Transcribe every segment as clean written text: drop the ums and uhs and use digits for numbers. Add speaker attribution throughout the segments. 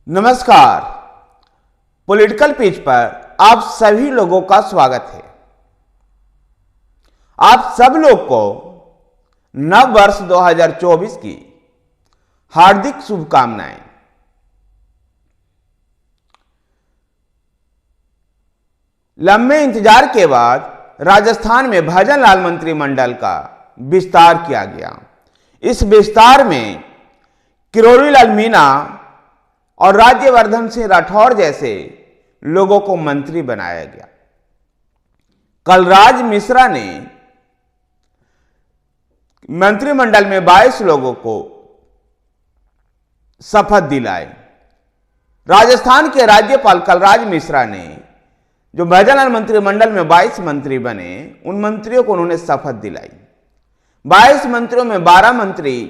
Speaker 1: नमस्कार। Political pitch पर आप सभी लोगों का स्वागत है। आप सब लोग को नव वर्ष 2024 की हार्दिक शुभकामनाएं। लंबे इंतजार के बाद राजस्थान में भजनलाल मंत्रिमंडल का विस्तार किया गया। इस विस्तार में किरोड़ीलाल मीणा और राज्यवर्धन सिंह राठौर जैसे लोगों को मंत्री बनाया गया। कलराज मिश्रा ने मंत्रिमंडल में 22 लोगों को शपथ दिलाई। राजस्थान के राज्यपाल कलराज मिश्रा ने जो भजनलाल मंत्रिमंडल में 22 मंत्री बने, उन मंत्रियों को उन्होंने शपथ दिलाई। 22 मंत्रियों में 12 मंत्री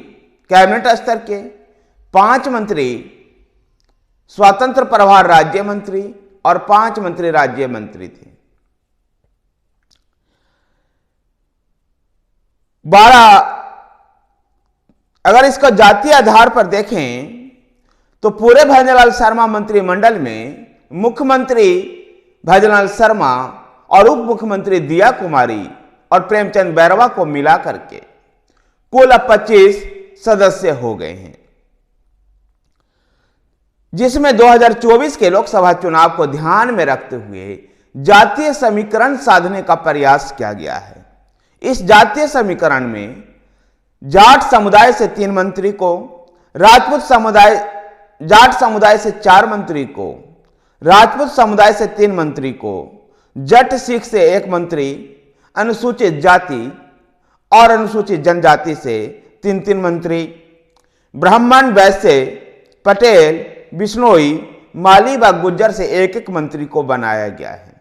Speaker 1: कैबिनेट स्तर के, 5 मंत्री स्वतंत्र प्रभार राज्य मंत्री और 5 मंत्री राज्य मंत्री थे। 12 अगर इसको जातीय आधार पर देखें तो पूरे भजनलाल शर्मा मंत्रिमंडल में मुख्यमंत्री भजनलाल शर्मा और उप मुख्यमंत्री दिया कुमारी और प्रेमचंद बैरवा को मिला करके कुल 25 सदस्य हो गए हैं, जिसमें 2024 के लोकसभा चुनाव को ध्यान में रखते हुए जातीय समीकरण साधने का प्रयास किया गया है। इस जातीय समीकरण में जाट समुदाय से 3 मंत्री को, जाट समुदाय से 4 मंत्री को, राजपूत समुदाय से 3 मंत्री को, जट सिख से 1 मंत्री, अनुसूचित जाति और अनुसूचित जनजाति से 3 मंत्री, ब्राह्मण, वैश्य, पटेल, बिश्नोई, माली व गुज्जर से 1 मंत्री को बनाया गया है।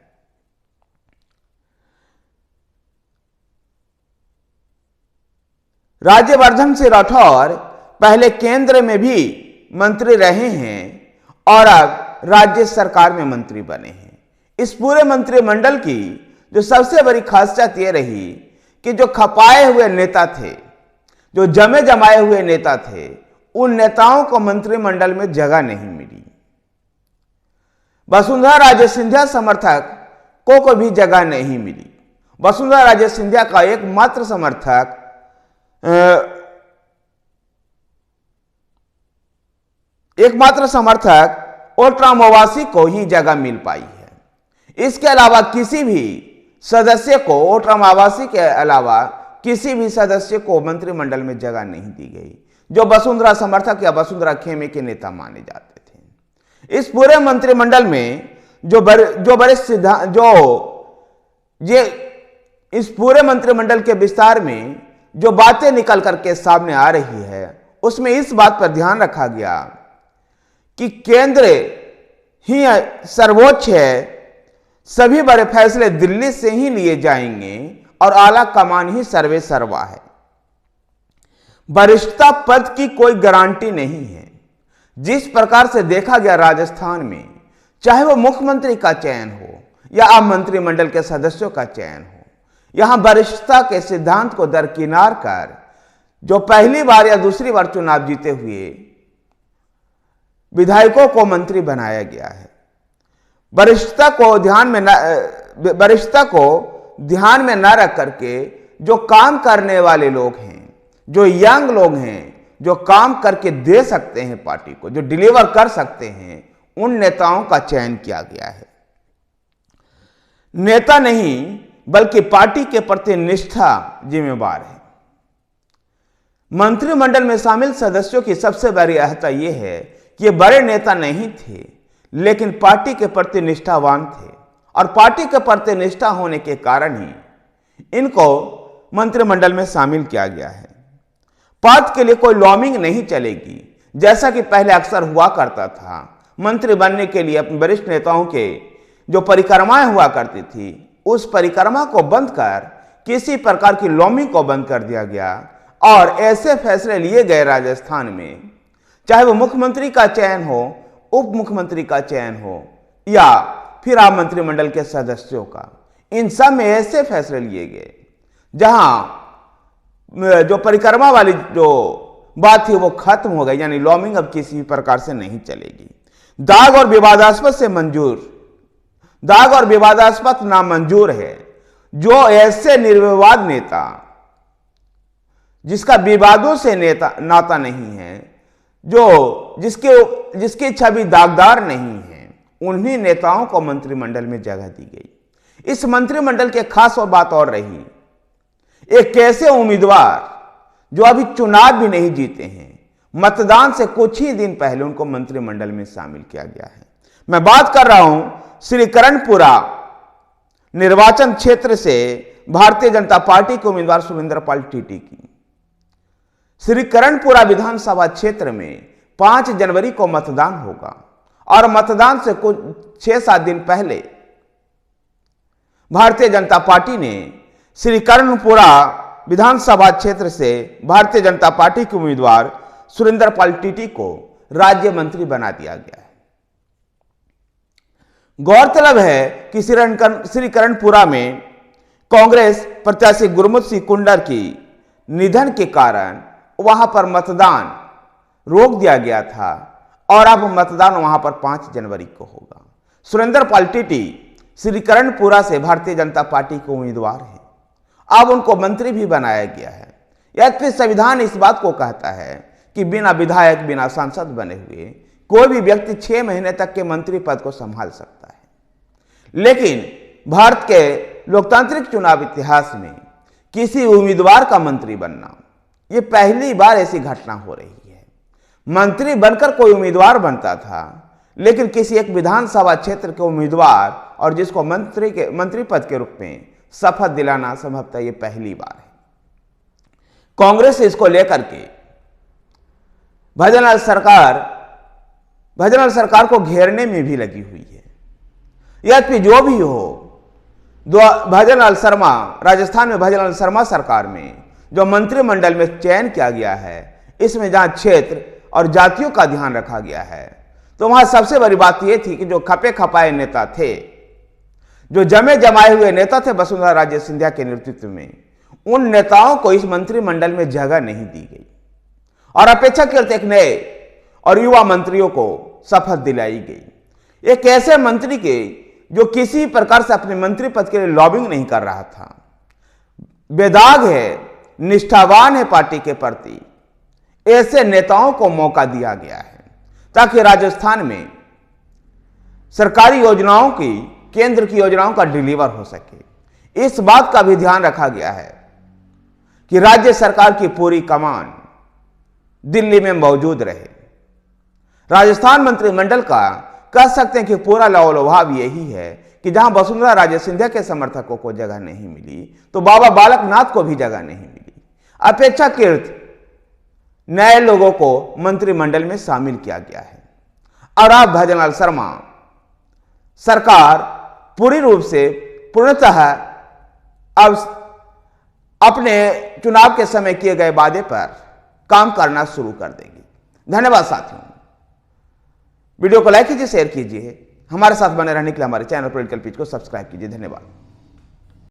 Speaker 1: राज्यवर्धन सिंह राठौर पहले केंद्र में भी मंत्री रहे हैं और अब राज्य सरकार में मंत्री बने हैं। इस पूरे मंत्रिमंडल की जो सबसे बड़ी खासियत यह रही कि जो खपाए हुए नेता थे, जो जमे जमाए हुए नेता थे, उन नेताओं को मंत्रिमंडल में जगह नहीं मिली। वसुंधरा राजे सिंधिया समर्थकों को भी जगह नहीं मिली। वसुंधरा राजे सिंधिया का एकमात्र समर्थक ओट्राम ओवैसी को ही जगह मिल पाई है। इसके अलावा किसी भी सदस्य को, ओट्राम ओवैसी के अलावा किसी भी सदस्य को मंत्रिमंडल में जगह नहीं दी गई, जो वसुंधरा समर्थक या वसुंधरा खेमे के नेता माने जाते थे। इस पूरे मंत्रिमंडल में इस पूरे मंत्रिमंडल के विस्तार में जो बातें निकल करके सामने आ रही है, उसमें इस बात पर ध्यान रखा गया कि केंद्र ही सर्वोच्च है, सभी बड़े फैसले दिल्ली से ही लिए जाएंगे और आला कमान ही सर्वे सर्वा है। वरिष्ठता पद की कोई गारंटी नहीं है। जिस प्रकार से देखा गया राजस्थान में, चाहे वो मुख्यमंत्री का चयन हो या अब मंत्रिमंडल के सदस्यों का चयन हो, यहां वरिष्ठता के सिद्धांत को दरकिनार कर जो पहली बार या दूसरी बार चुनाव जीते हुए विधायकों को मंत्री बनाया गया है। वरिष्ठता को ध्यान में न रख करके जो काम करने वाले लोग हैं, जो यंग लोग हैं, जो काम करके दे सकते हैं पार्टी को, जो डिलीवर कर सकते हैं, उन नेताओं का चयन किया गया है। नेता नहीं बल्कि पार्टी के प्रति निष्ठा जिम्मेवार है। मंत्रिमंडल में शामिल सदस्यों की सबसे बड़ी अहता यह है कि ये बड़े नेता नहीं थे, लेकिन पार्टी के प्रति निष्ठावान थे और पार्टी के प्रति निष्ठा होने के कारण ही इनको मंत्रिमंडल में शामिल किया गया है। पद के लिए कोई लॉबिंग नहीं चलेगी, जैसा कि पहले अक्सर हुआ करता था। मंत्री बनने के लिए अपने वरिष्ठ नेताओं के जो परिक्रमाएं हुआ करती थी, उस परिक्रमा को बंद कर किसी प्रकार की लॉबिंग को बंद कर दिया गया और ऐसे फैसले लिए गए राजस्थान में, चाहे वो मुख्यमंत्री का चयन हो, उप मुख्यमंत्री का चयन हो या फिर आप मंत्रिमंडल के सदस्यों का, इन सब में ऐसे फैसले लिए गए जहां जो परिक्रमा वाली जो बात थी वो खत्म हो गई, यानी लॉबिंग अब किसी प्रकार से नहीं चलेगी। दाग और विवादास्पद नामंजूर है जो ऐसे निर्विवाद नेता जिसका विवादों से नाता नहीं है, जिसकी छवि दागदार नहीं है, उन्हीं नेताओं को मंत्रिमंडल में जगह दी गई। इस मंत्रिमंडल के खास और बात और रही, एक ऐसे उम्मीदवार जो अभी चुनाव भी नहीं जीते हैं, मतदान से कुछ ही दिन पहले उनको मंत्रिमंडल में शामिल किया गया है। मैं बात कर रहा हूं श्री करणपुरा निर्वाचन क्षेत्र से भारतीय जनता पार्टी के उम्मीदवार सुरेंद्र पाल टीटी की। श्री करणपुरा विधानसभा क्षेत्र में 5 जनवरी को मतदान होगा और मतदान से कुछ 6-7 दिन पहले भारतीय जनता पार्टी ने श्री करणपुरा विधानसभा क्षेत्र से भारतीय जनता पार्टी के उम्मीदवार सुरेंद्र पाल टीटी को राज्य मंत्री बना दिया गया है। गौरतलब है कि श्री करणपुरा में कांग्रेस प्रत्याशी गुरमुख सिंह कुंडर की निधन के कारण वहां पर मतदान रोक दिया गया था और अब मतदान वहां पर 5 जनवरी को होगा। सुरेंद्र पाल टीटी श्री करणपुरा से भारतीय जनता पार्टी के उम्मीदवार हैं। अब उनको मंत्री भी बनाया गया है। यद्यपि संविधान इस बात को कहता है कि बिना विधायक, बिना सांसद बने हुए कोई भी व्यक्ति 6 महीने तक के मंत्री पद को संभाल सकता है, लेकिन भारत के लोकतांत्रिक चुनाव इतिहास में किसी उम्मीदवार का मंत्री बनना ये पहली बार ऐसी घटना हो रही है। मंत्री बनकर कोई उम्मीदवार बनता था, लेकिन किसी एक विधानसभा क्षेत्र के उम्मीदवार और जिसको मंत्री पद के रूप में शपथ दिलाना संभवतः ये पहली बार है। कांग्रेस इसको लेकर के भजनलाल सरकार को घेरने में भी लगी हुई है। यद्यपि जो भी हो, भजनलाल शर्मा, राजस्थान में भजनलाल शर्मा सरकार में जो मंत्रिमंडल में चयन किया गया है, इसमें जहां क्षेत्र और जातियों का ध्यान रखा गया है, तो वहां सबसे बड़ी बात यह थी कि जो खपे खपाए नेता थे, जो जमे जमाए हुए नेता थे वसुंधरा राजे सिंधिया के नेतृत्व में, उन नेताओं को इस मंत्रिमंडल में जगह नहीं दी गई और अपेक्षाकृत एक नए और युवा मंत्रियों को शपथ दिलाई गई। एक ऐसे मंत्री के जो किसी प्रकार से अपने मंत्री पद के लिए लॉबिंग नहीं कर रहा था, बेदाग है, निष्ठावान है पार्टी के प्रति, ऐसे नेताओं को मौका दिया गया है ताकि राजस्थान में सरकारी योजनाओं की, केंद्र की योजनाओं का डिलीवर हो सके। इस बात का भी ध्यान रखा गया है कि राज्य सरकार की पूरी कमान दिल्ली में मौजूद रहे। राजस्थान मंत्रिमंडल का कह सकते हैं कि पूरा लौलभाव यही है कि जहां वसुंधरा राजे सिंधिया के समर्थकों को जगह नहीं मिली, तो बाबा बालकनाथ को भी जगह नहीं मिली। अपेक्षाकृत नए लोगों को मंत्रिमंडल में शामिल किया गया है और अब भजनलाल शर्मा सरकार पूरी रूप से पूर्णतः अब अपने चुनाव के समय किए गए वादे पर काम करना शुरू कर देंगे। धन्यवाद साथियों। वीडियो को लाइक कीजिए, शेयर कीजिए, हमारे साथ बने रहने के लिए हमारे चैनल पॉलिटिकल पिच को सब्सक्राइब कीजिए। धन्यवाद।